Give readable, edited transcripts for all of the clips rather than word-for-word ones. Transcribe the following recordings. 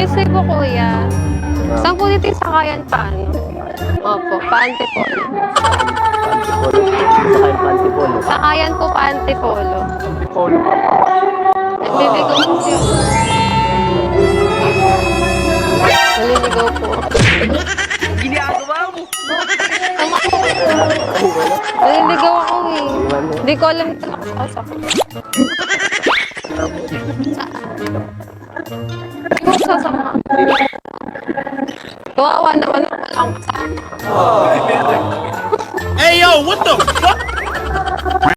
Pakisay po, kuya. Saan po dito yung sakayan paano? Opo, pa-Antipolo. Antipolo. Sakayan po pa-Antipolo. Antipolo. Nagliligaw po siya. Naliligaw po. Ginagawa mo. Naliligaw ako eh. Hindi ko alam ito nakasaksak. Hindi ko sasama. Kawawa naman ako lang kasama. Hey yo, what the fuck?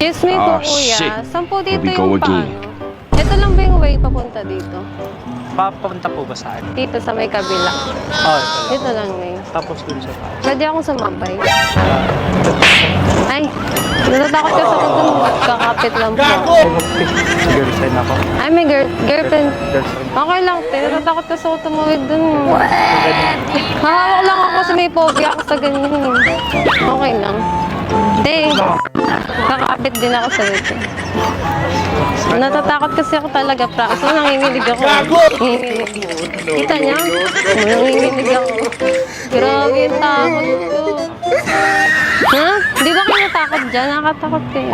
Excuse me po, Ah, kuya. shit. Saan po dito Here we go yung again. paano? Ito lang ba yung way papunta dito? Papunta po ba saan? Dito sa may kabila. Oh, ito lang. Dito lang eh. Tapos dun sa taas. Pwede akong sumabay. Ay, natatakot ka sa dun. Kakapit lang po. Girlfriend ako. Ay, may girlfriend. Girlfriend. Okay lang, natatakot ka sa tumawid dun. Hahawak lang ako kasi may phobia ako sa ganyan. Okay lang. Hindi. Kakapit din ako sa dito. Natatakot kasi ako talaga, promise. So, nanginginig ako. Nanginginig. Kita niya? Nanginginig ako. Grabe yung takot ko. Ha? Di ba kayo natakot dyan? Nakatakot kayo.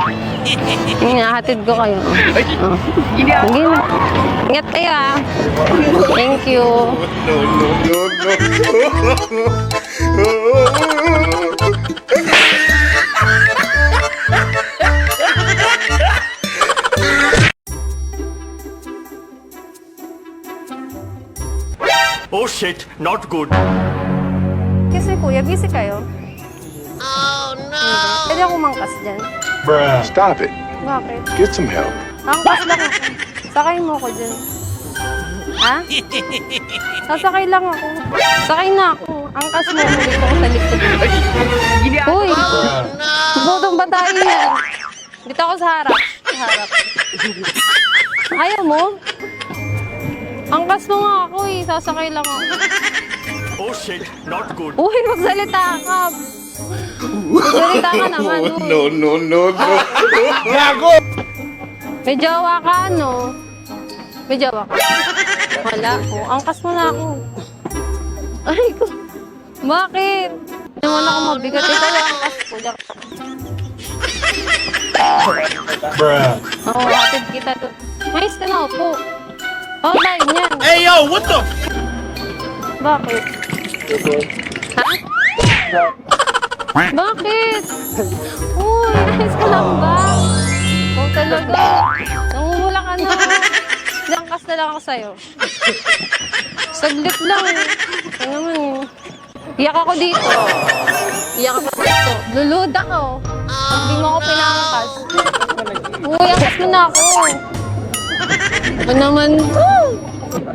Hinahatid ko kayo. Oh. Sige na. Ingat kayo ah. Thank you. Oh shit, not good. Kasi kuya, busy kayo? Oh no! Pwede ako mangkas dyan. Stop it. Bakit? Get some help. Angkas lang ako. Sakay mo ako dyan. Ha? Sasakay lang ako. Sakay na ako. Angkas mo ako dito ako sa likod. Uy! Butong ba tayo yan? Dito ako sa harap. Sa harap. Ayaw mo? Angkas mo nga ako eh. Sasakay lang ako. Oh shit, not good. Uy, magsalita ka. Magsalita ka naman. No. Gago! May jowa ka, ano? May jowa ka? Wala ko. Angkas mo na ako. Ay ko. Bakit? Hindi naman ako mabigat. Ito lang angkas ko. Oo, hatid kita doon. Mais ka na po. Oh, dahil yan. Hey yo, what the? Bakit? Ha? Bakit? Uy, ayos ka lang ba? Ikaw talaga. Nangungula ka na. Langkas na lang ako sa'yo. Saglit lang. Ito naman yun. Iyak ako dito. Iyak ako dito. Lulud ako. Hindi mo ako pinangkas. Uy, angkas mo na ako. Ano naman to?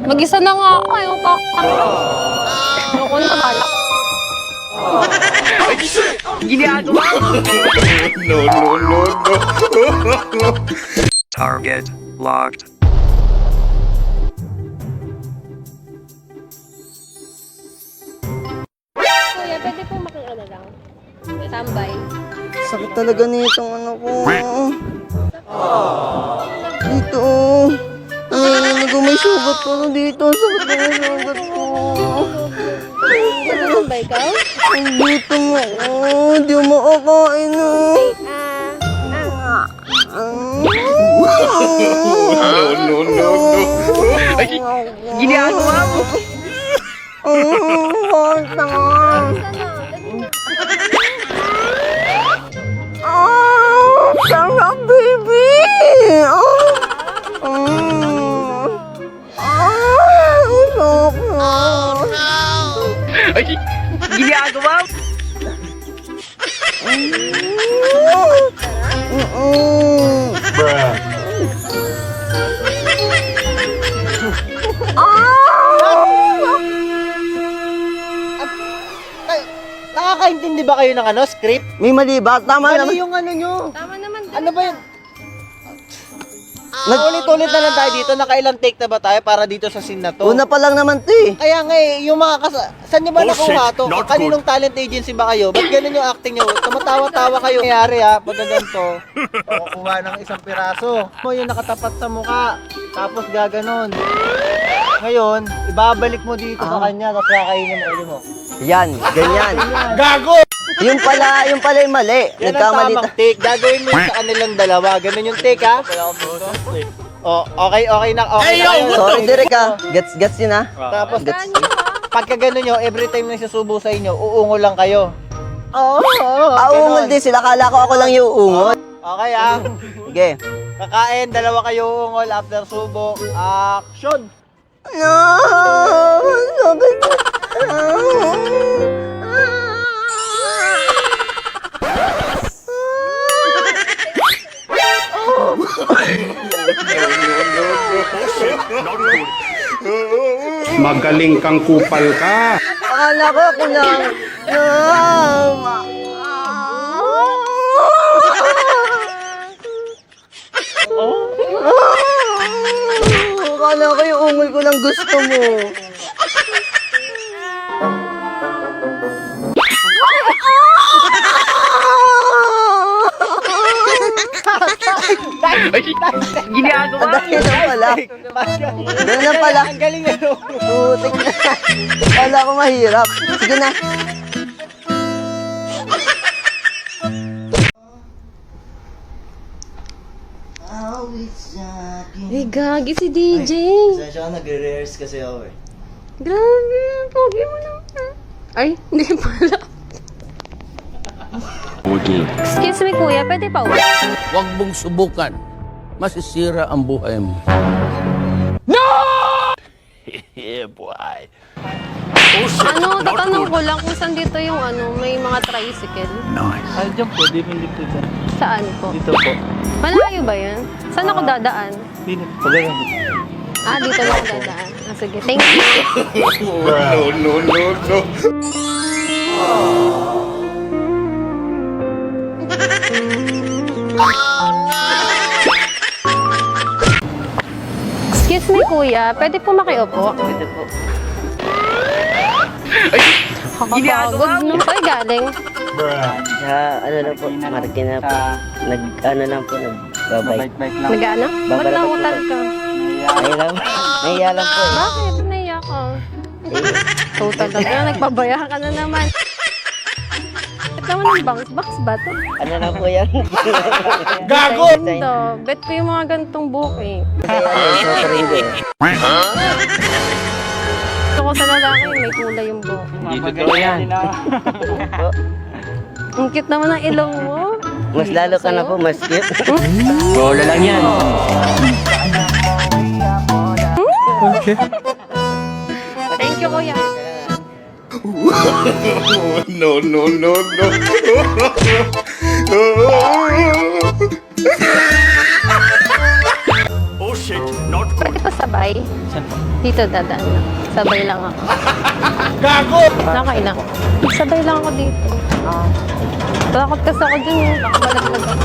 Mag-isa na nga ako. Ayaw pa ako. Ayoko na balak. Ginagawa mo. No. Target locked. Kuya, pwede po makiano lang. Tambay. Sakit talaga nitong ano ko. Dito. Nanginginig ko, may sugat ko na dito. Sakit na yung sugat ko. Tambay ka? Dito mo. Hindi mo makakain na. No. Ginagawa mo. Bakit na? Sarap, baby! Sarap na. Ginagawa mo. Nakakaintindi ba kayo ng script? May mali ba? Tama naman. Yung ano nyo? Tama naman. Ano ba yun? Nag-ulit-ulit na lang tayo dito. Nakailang take na ba tayo para dito sa scene na to? Una pa lang naman to eh. Kaya nga eh, yung mga saan nyo ba Oh, nakuha shit. to? Not Kaninong talent agency ba kayo? Ba't ganun yung acting nyo? Tumatawa-tawa kayo. Nangyari ha, pag ganito, kukuha ng isang piraso. Mo yung nakatapat sa mukha. Tapos gaganon. Ngayon, ibabalik mo dito sa kanya, tapos kakainin mo mo. Yan, ganyan. Gago! Yung pala yung mali. Yan ang Nagkamali tamang take. Gagawin mo yun sa kanilang dalawa. Ganun yung take, ha? Oh, okay na. Okay na kayo. Sorry, Derek ah. Gets yun ah. Tapos, Saan nyo ba? pagka gano'n nyo, every time na susubo sa inyo, uungol lang kayo. Ungol din sila. Kala ko ako lang yung ungol. Okay, ah. Sige. Kakain, dalawa kayo uungol after subo. Action! No! Sabi ko. Magaling kang kupal ka. Akala ko ako lang. Akala ko yung ungol ko lang gusto mo. Ginagawa Ang dahil na pala. Ganun na pala. Ang galing na no. Putik na. Kala ko mahirap. Sige na. Ay, gagi si DJ. Sensya ka, nag-rehearse kasi ako eh. Grabe, pogi mo naman. Ay, hindi pala. Excuse me, kuya, pwede pa uwi? Huwag mong subukan. Masisira ang buhay mo. Ano, tatanong ko lang kung saan dito yung may mga tricycle. Ay, dyan po. Dito dyan. Saan po? Dito po. Malayo ba yun? Saan ako dadaan? Dito. Pagano. Ah, dito lang ako dadaan. Ah, sige, thank you. No. Excuse me, kuya, pwede po makiupo? Pwede po. Kakapagod nung tayo galing. Ano na po, Martin na po. Ano lang po, nagbabay. Bike lang. Nag-ano? Ba't Babara pa po nangutal ka? Nahiya lang po eh. Bakit? Naiyak ka. So talaga, nagpabaya ka na naman. Ba't naman ang bangs? Bangs ba to? Ano lang po yan? Gago! Ito, bet ko yung mga gantong buhok eh. So, trend eh. Gusto ko sa lalaki, may kulay yung buhok. Hindi totoo yan. Ang cute naman ng ilong mo. Mas lalo ka na po, mas cute. Bola lang yan. Thank you, kuya. No. Pwede pa sabay? Saan po? Dito dadaan lang. Sabay lang ako. Gago! Okay lang. Sabay lang ako dito. Takot kasi ako dun eh. Baka malaglag ako.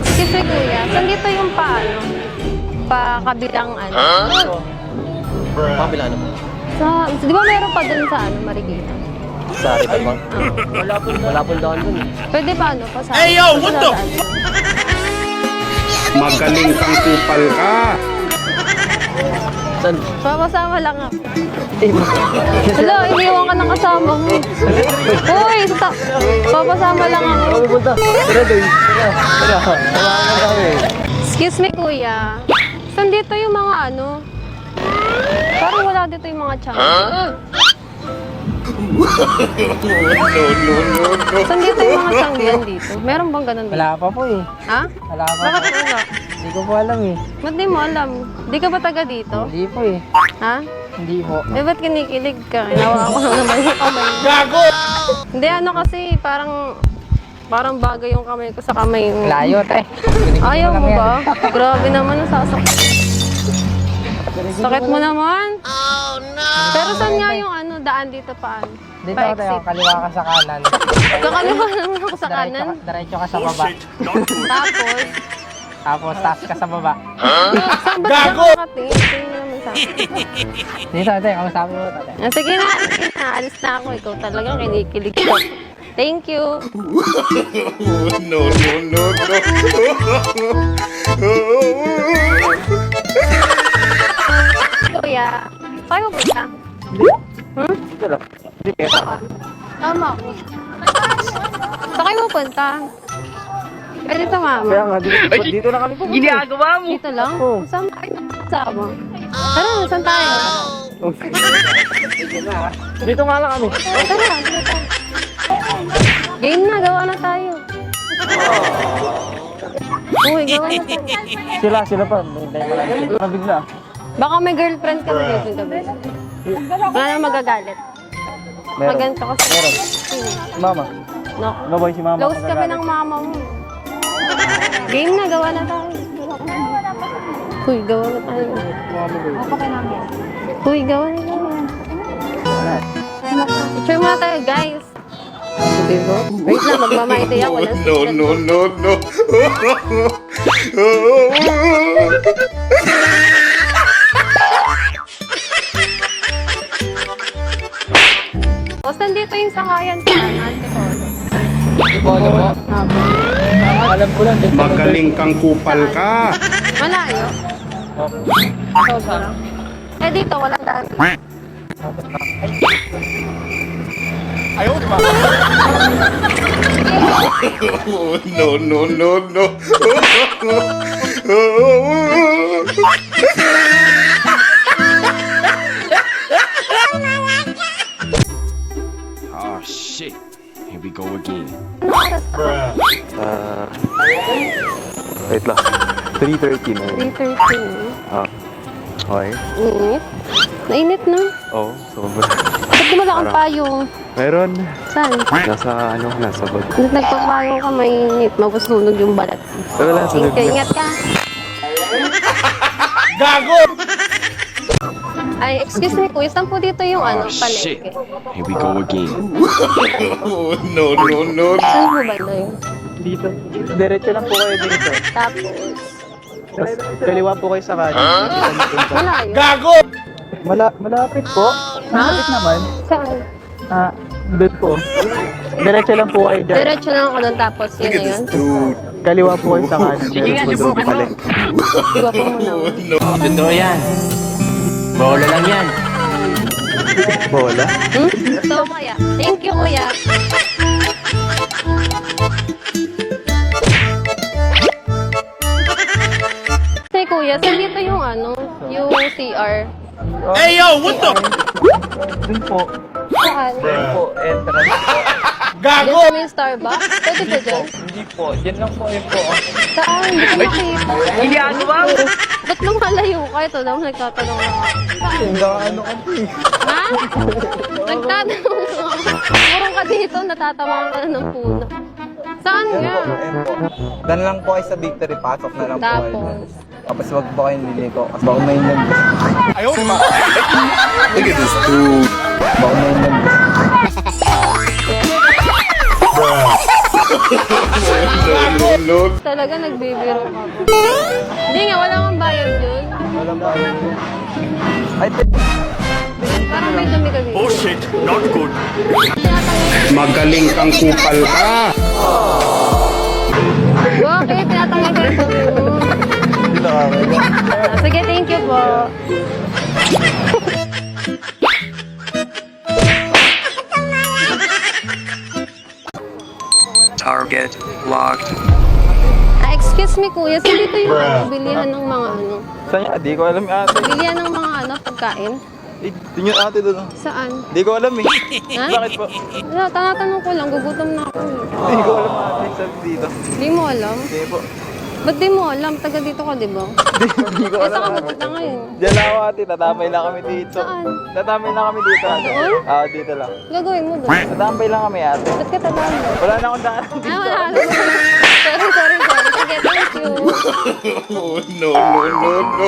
Excuse me, kuya. Saan dito yung pa-kabilang Pakabila na po. Di ba meron pa dun sa Marikina? Sa River Bank? Wala po doon dun eh. Pwede pa pa sa Hey, yo, what the- dadaan. Magaling kang kupal ka. Saan? Papasama lang ako. Hala, iniwan ka ng kasama mo. Uy, papasama lang ako. Pupunta. Tara, guys. Tara. Tawagan na kami. Excuse me, kuya. Saan dito yung mga Parang wala dito yung mga tiyan. No. Saan dito yung mga sanggihan dito? Meron bang ganun dito? Wala pa po eh. Ha? Wala pa Bakit po. wala? Hindi ko po alam eh. Ba't di mo alam? Di ka ba taga dito? Hindi po eh. Ha? Hindi po. Eh, ba't kinikilig ka? Inawa ko na naman yung kamay mo. Gago! Hindi, kasi parang bagay yung kamay ko sa kamay mo. Layo tayo. Ayaw mo ba? Grabe naman ang sasakit. Sakit mo naman. Oh, no! Pero saan nga yung daan dito paan? Dito tayo. Pa-exit. Kaliwa ka sa kanan. Kakaliwa naman ako sa kanan. Diretso ka sa baba. Tapos, Tapos taas ka sa baba. saan ba siya kakatingin? Tingin mo naman sa akin. Dito tayo. Kausapin mo tayo. Sige na. Alis na ako. Ikaw talagang kinikilig ka. Thank you. no, no, no, no. Kuya, kayo ba siya? Hmm? Dito lang. Sige. Tama ako. Saan kayo pupunta? Pwede sa mama. Kaya nga, dito na kami pupunta. Ginagawa mo! Dito lang? Oo. Saan kayo sama? Tara, saan tayo? Dito nga lang kami. Tara, dito. Game na, gawa na tayo. Uy, gawa na tayo. Sila pa. May marami. Mabigla. Baka may girlfriend ka na dito gabi. Wala na magagalit. Meron. Maganto kasi. Meron. Sino? Mama. No. Baboy si mama. Close kami ng mama mo. Game na, gawa na tayo. Uy, gawa na tayo. Uy, gawa na tayo. Picture muna tayo, guys. Diba? Wait lang, magmamaite yan. Walang No, secret. no, no, no. O, saan dito yung sakayan sa Antipolo? Polo po. Alam ko lang. Dito Magaling kang kupal ka. Malayo? Sobra. Eh, dito, walang daan. Ayaw, di ba? No, no, no, no. Oh shit. Here we go again. Wait lang. 3:30 na yun. 3:13. Ah. Okay. Init? Nainit na. Oo, sobra. Ba't di mo lang ang payong? Meron. Saan? Nasa bag. Ba't nagpapayong ka, mainit. Magusunog yung balat. Pero wala, sunod na. Ingat ka. Gago! Ay, excuse me, kuya. Saan po dito yung Oh shit. palengke? Here we go again. No, no, no. Saan po ba yun? Dito. Diretso lang po kayo dito. Tapos, Tapos, kaliwa po kayo sa kanan. malayo. Gago! Malapit po. Malapit naman. Saan? Doon po. Diretso lang po kayo dyan. Diretso lang ako doon tapos yun na yun. Kaliwa po kayo sa kanan. Sige nga, subukan mo. Gwapo mo na. Totoo yan. Bola lang yan. Bola? So, kuya. Thank you, kuya. Say, kuya, saan dito yung yung CR? Hey yo, what the? Doon po. Saan? Doon po. Entrance po. Gago! Diyan sa may Starbucks? Pwede ba dyan? Hindi po. Diyan lang po yun po. Saan? Hindi ko makita. Ginagawa mo? Ba't lumalayo ka? Ito daw, nagtatanong lang ako. Ano ka po eh. Ha? Nagtatanong lang ako. Purong ka dito, natatamaan ka na ng puno. Saan nga? Dan lang po kayo sa victory. Pasok na lang po kayo. Tapos, Tapos wag po kayong liliko. Kasi baka may nag... Ayaw, di ba? Look at this dude. Baka may nag... No, no, no. talaga nagbibiro ka. Hindi nga, wala kang bayad yun. Walang bayan po. Ay, Parang may dumi ka dito. Oh shit. Not good. Magaling kang kupal ka. Bakit? Tinatanggal ko yung dumi mo. Sige, thank you po. Target locked. Excuse me kuya, saan dito yung bilihan ng mga saan yan? Di ko alam ate. bilihan ng mga pagkain? Eh, yun yung ate doon. Saan? Di ko alam eh. Ha? Bakit po? Wala, tanatanong ko lang, gugutom na ako. Di ko alam ate. Sabi dito. Di mo alam? Di po. Ba't di mo alam? Taga dito ka, di ba? Di ko Eh, alam saan ka ate. pupunta ngayon? Diyan lang ako ate. Tatambay lang kami dito. Saan? Tatambay lang kami dito ate. Doon? Oo, dito lang. Gagawin mo doon? Tatambay lang kami ate. Ba't ka tabahan mo? Wala na akong daan dito. Wala. Sorry. Sige, thank you. No, no, no, no.